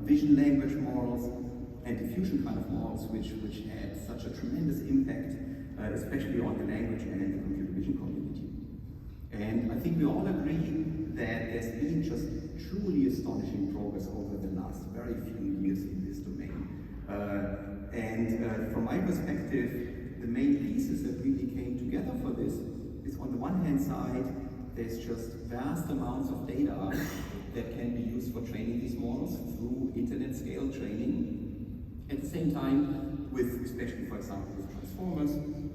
vision language models, and diffusion kind of models, which had such a tremendous impact, especially on the language and the computer vision community. And I think we all agree that there's been just truly astonishing progress over the last very few years in this domain. From my perspective, the main pieces that really came together for this is, on the one hand side, there's just vast amounts of data that can be used for training these models through internet scale training. At the same time, especially for example with transformers,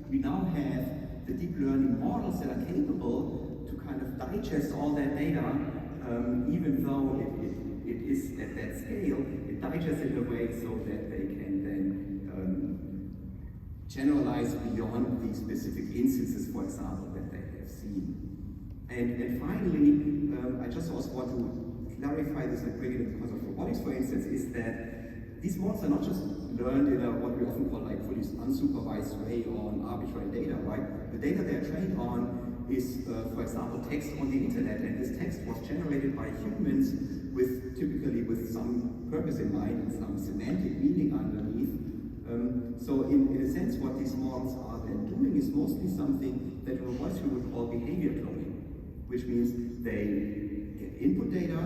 we now have the deep learning models that are capable to kind of digest all that data, even though it is at that scale, it digests it in a way so that they can then generalize beyond these specific instances, for example, that they have seen. And finally, I just also want to clarify this and bring it in because of robotics, for instance, is that these models are not just learned in a, what we often call like fully unsupervised way on arbitrary data, right? The data they're trained on is, for example, text on the internet, and this text was generated by humans typically with some purpose in mind and some semantic meaning underneath. So in a sense, what these models are then doing is mostly something that robotics we would call behavior cloning, which means they get input data,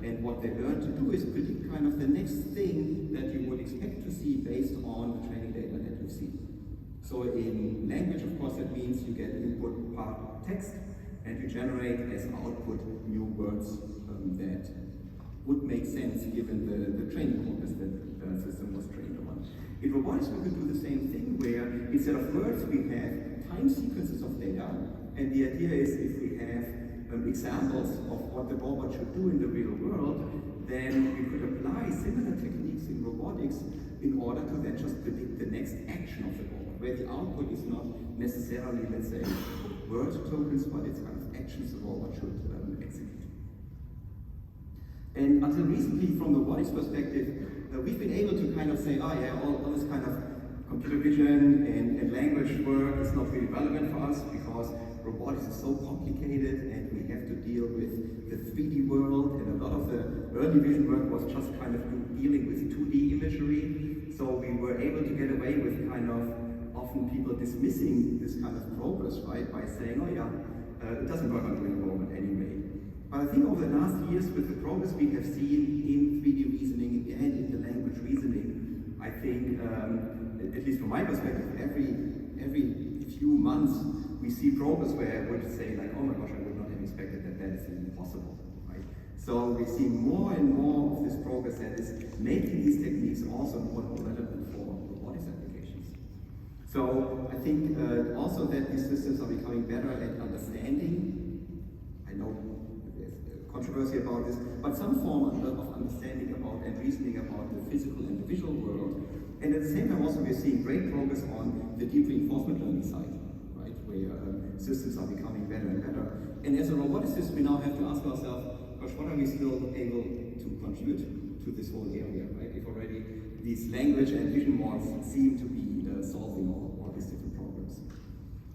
and what they learn to do is predict kind of the next thing that you would expect to see based on the training data that you've seen. So in language, of course, that means you get input part text, and you generate as output new words that would make sense given the training corpus that the system was trained on. In robotics, we could do the same thing where instead of words, we have time sequences of data, and the idea is if we have examples of what the robot should do in the real world, then we could apply similar techniques in robotics in order to then just predict the next action of the robot, where the output is not necessarily, let's say, word tokens, but it's kind of actions the robot should execute. And until recently, from the robotics perspective, we've been able to kind of say, oh yeah, all this kind of computer vision and language work is not really relevant for us because robotics is so complicated and we have to deal with the 3D world, and a lot of the early vision work was just kind of dealing with 2D imagery. So we were able to get away with kind of often people dismissing this kind of progress, right, by saying, oh yeah, it doesn't work on the real world anyway. But I think over the last years, with the progress we have seen in 3D reasoning and in the language reasoning, I think, at least from my perspective, every few months we see progress where I would say like, oh my gosh, I would not have expected that is even possible, right? So we see more and more of this progress that is making these techniques also more and more relevant for robotics applications. So I think also that these systems are becoming better at understanding. I know controversy about this, but some form of understanding about and reasoning about the physical and the visual world. And at the same time also we're seeing great progress on the deep reinforcement learning side, right, where systems are becoming better and better. And as a roboticist, we now have to ask ourselves, gosh, what are we still able to contribute to this whole area, right? If already these language and vision models seem to be solving all these different problems.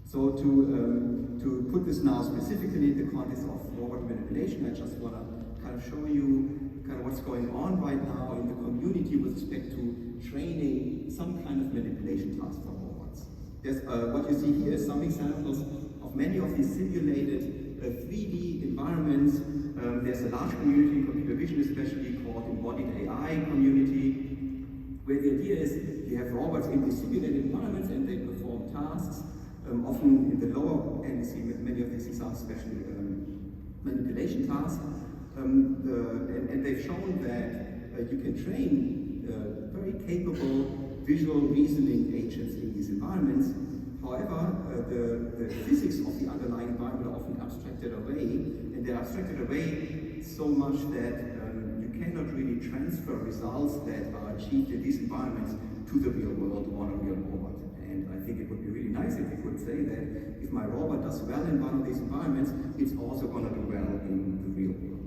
So to put this now specifically in the context of robot manipulation, I just want to kind of show you kind of what's going on right now in the community with respect to training some kind of manipulation task for robots. There's, what you see here is some examples of many of these simulated 3D environments. There's a large community in computer vision, especially called embodied AI community, where the idea is you have robots in these simulated environments and they perform tasks. Often in the lower end, you see many of these examples, especially manipulation tasks. And they've shown that you can train very capable visual reasoning agents in these environments. However, the physics of the underlying environment are often abstracted away, and they're abstracted away so much that you cannot really transfer results that are achieved in these environments to the real world on a real robot. And I think it would be really nice if we could say that if my robot does well in one of these environments, it's also going to do well in the real world.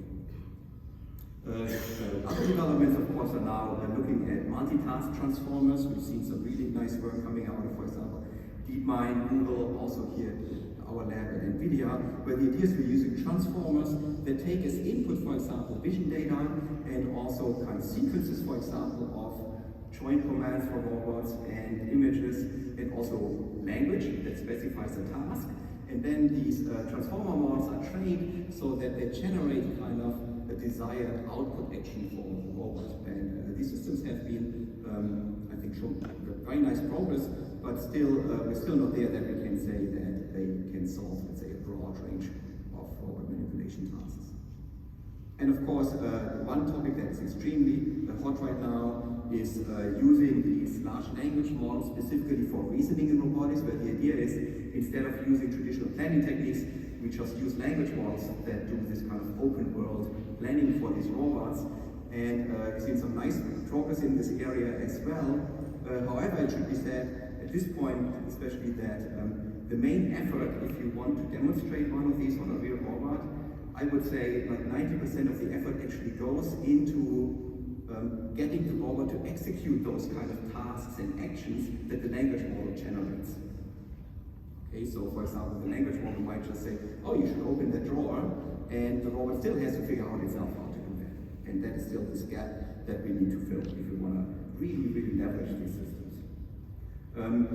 Other developments, of course, are now looking at multitask transformers. We've seen some really nice work coming out of, for example, DeepMind, Google, also here at our lab at NVIDIA, where the idea is we're using transformers that take as input, for example, vision data, and also kind of sequences, for example, of joint commands for robots and images, and also language that specifies a task. And then these transformer models are trained so that they generate kind of a desired output action for the robot. And these systems have been, I think, shown very nice progress, but still, we're still not there that we can say that they can solve, let's say, a broad range of robot manipulation tasks. And of course, one topic that is extremely hot right now is using these large language models specifically for reasoning in robotics, where the idea is, instead of using traditional planning techniques, we just use language models that do this kind of open world planning for these robots. And we've seen some nice progress in this area as well. However, it should be said at this point, especially, that the main effort, if you want to demonstrate one of these on a real robot, I would say like 90% of the effort actually goes into getting the robot to execute those kind of tasks and actions that the language model generates. Okay, so for example, the language model might just say, oh, you should open that drawer, and the robot still has to figure out itself how to do that. And that is still this gap that we need to fill if we want to really, really leverage these systems.